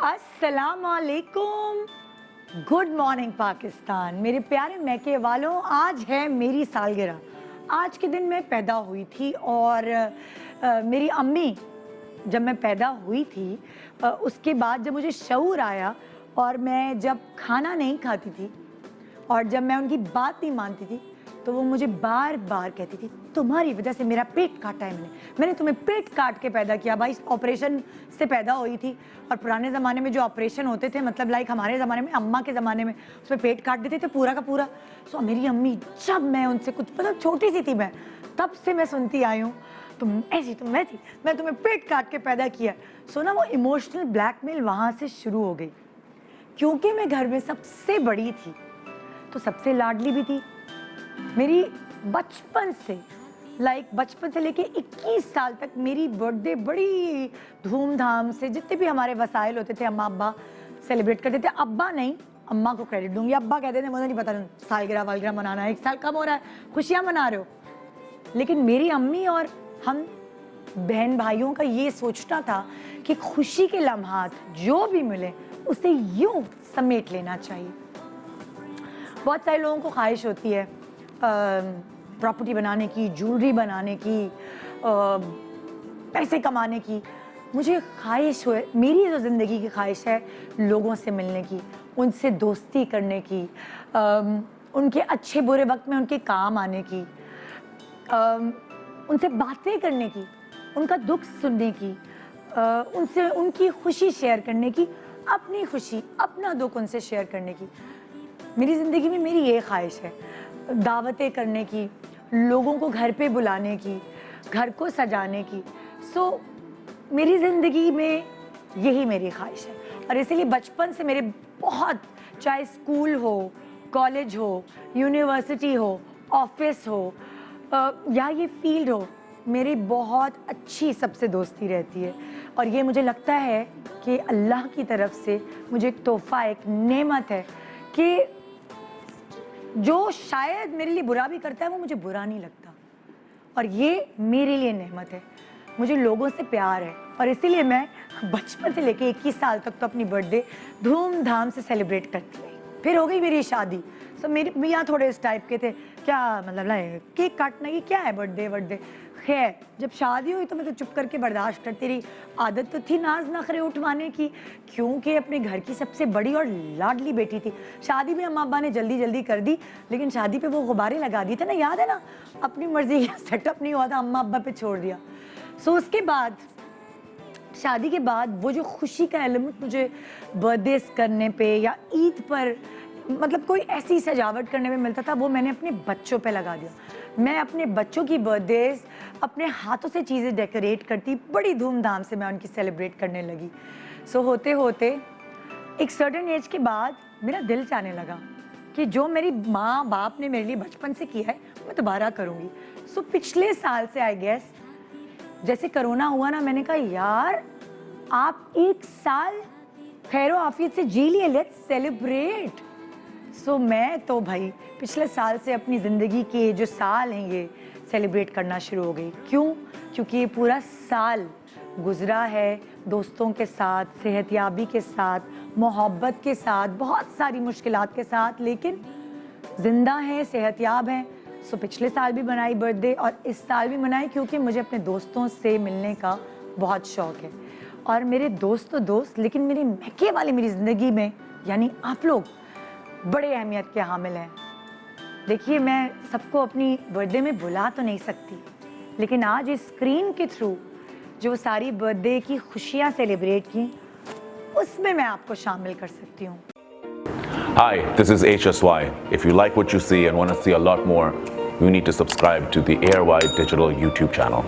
السلام علیکم. Good morning Pakistan. میرے پیارے میکے والوں, آج ہے میری سالگرہ. آج کے دن میں پیدا ہوئی تھی اور میری امی جب میں پیدا ہوئی تھی اس کے بعد جب مجھے شعور آیا اور میں جب کھانا نہیں کھاتی تھی اور جب میں ان کی بات نہیں مانتی تھی تو وہ مجھے بار بار کہتی تھی تمہاری وجہ سے میرا پیٹ کاٹا ہے, میں نے تمہیں پیٹ کاٹ کے پیدا کیا. بھائی آپریشن سے پیدا ہوئی تھی اور پرانے زمانے میں جو آپریشن ہوتے تھے, مطلب لائک ہمارے زمانے میں, اماں کے زمانے میں اس میں پیٹ کاٹ دیتے تھے پورا کا پورا. سو میری امی جب میں ان سے کچھ مطلب چھوٹی سی تھی, میں تب سے میں سنتی آئی ہوں تم ایسی تم ویسی, میں تمہیں پیٹ کاٹ کے پیدا کیا. سو نا وہ ایموشنل بلیک میل وہاں سے شروع ہو گئی, کیونکہ میں گھر میں سب سے بڑی تھی تو سب سے لاڈلی بھی تھی. میری بچپن سے بچپن سے لے کے 21 سال تک میری برتھ ڈے بڑی دھوم دھام سے, جتنے بھی ہمارے وسائل ہوتے تھے اماں ابا سیلیبریٹ کرتے تھے. ابا نہیں, اماں کو کریڈٹ دوں گی, ابا کہتے تھے مجھے نہیں پتا سالگرہ والگرہ منانا ہے, 1 سال کم ہو رہا ہے, خوشیاں منا رہے ہو. لیکن میری امی اور ہم بہن بھائیوں کا یہ سوچنا تھا کہ خوشی کے لمحات جو بھی ملے اسے یوں سمیٹ لینا چاہیے. بہت سارے لوگوں کو خواہش ہوتی ہے پراپرٹی بنانے کی, جولری بنانے کی, پیسے کمانے کی. مجھے خواہش ہوئے, میری جو زندگی کی خواہش ہے لوگوں سے ملنے کی, ان سے دوستی کرنے کی, ان کے اچھے برے وقت میں ان کے کام آنے کی, ان سے باتیں کرنے کی, ان کا دکھ سننے کی, ان سے ان کی خوشی شیئر کرنے کی, اپنی خوشی اپنا دکھ ان سے شیئر کرنے کی. میری زندگی میں میری یہ خواہش ہے, دعوتیں کرنے کی, لوگوں کو گھر پہ بلانے کی, گھر کو سجانے کی. سو میری زندگی میں یہی میری خواہش ہے. اور اسی لیے بچپن سے میرے بہت, چاہے اسکول ہو, کالج ہو, یونیورسٹی ہو, آفس ہو یا یہ فیلڈ ہو, میری بہت اچھی سب سے دوستی رہتی ہے. اور یہ مجھے لگتا ہے کہ اللہ کی طرف سے مجھے ایک تحفہ, ایک نعمت ہے کہ جو شاید میرے لیے برا بھی کرتا ہے وہ مجھے برا نہیں لگتا, اور یہ میرے لیے نعمت ہے. مجھے لوگوں سے پیار ہے اور اسی لیے میں بچپن سے لے کے 21 سال تک تو اپنی برتھ ڈے دھوم دھام سے سیلیبریٹ کرتی رہی. پھر ہو گئی میری شادی. سو میرے میاں تھوڑے اس ٹائپ کے تھے, کیا مطلب کیک کاٹنا یہ کیا ہے برتھ ڈے. خیر جب شادی ہوئی تو میں تو چپ کر کے برداشت کرتی رہی. عادت تو تھی ناز نخرے اٹھوانے کی, کیونکہ اپنے گھر کی سب سے بڑی اور لاڈلی بیٹی تھی. شادی بھی اماں ابا نے جلدی جلدی کر دی, لیکن شادی پہ وہ غبارے لگا دیے تھے نا, یاد ہے نا, اپنی مرضی کا سیٹ اپ نہیں ہوا تھا, اماں ابا پہ چھوڑ دیا. سو اس کے بعد شادی کے بعد وہ جو خوشی کا ایلیمنٹ مجھے برتھ ڈیز کرنے پہ یا عید پر مطلب کوئی ایسی سجاوٹ کرنے میں ملتا تھا, وہ میں نے اپنے بچوں پہ لگا دیا. میں اپنے بچوں کی برتھ ڈیز اپنے ہاتھوں سے چیزیں ڈیکوریٹ کرتی, بڑی دھوم دھام سے میں ان کی سیلیبریٹ کرنے لگی. سو ہوتے ہوتے ایک سرٹن ایج کے بعد میرا دل چاہنے لگا کہ جو میری ماں باپ نے میرے لیے بچپن سے کیا ہے میں دوبارہ کروں گی. سو پچھلے سال سے آئی گیس جیسے کرونا ہوا نا, میں نے کہا یار آپ 1 سال خیر و عافیت سے جی لیے, لیٹس سیلیبریٹ. سو میں تو بھائی پچھلے سال سے اپنی زندگی کے جو سال ہیں یہ سیلیبریٹ کرنا شروع ہو گئی. کیوں؟ کیونکہ یہ پورا سال گزرا ہے دوستوں کے ساتھ, صحت یابی کے ساتھ, محبت کے ساتھ, بہت ساری مشکلات کے ساتھ, لیکن زندہ ہیں, صحت یاب ہیں. سو پچھلے سال بھی منائی برتھ ڈے اور اس سال بھی منائی, کیونکہ مجھے اپنے دوستوں سے ملنے کا بہت شوق ہے. اور میرے دوست تو دوست, لیکن میرے میکے والے میری زندگی میں یعنی آپ لوگ بڑے اہمیت کے حامل ہیں. دیکھیے میں سب کو اپنی برتھ ڈے میں بلا تو نہیں سکتی, لیکن آج اس اسکرین کے تھرو جو ساری برتھ ڈے کی خوشیاں سیلیبریٹ کی اس میں آپ کو شامل کر سکتی ہوں. Hi, this is HSY. If you like what you see and want to see a lot more, you need to subscribe to the ARY Digital YouTube channel.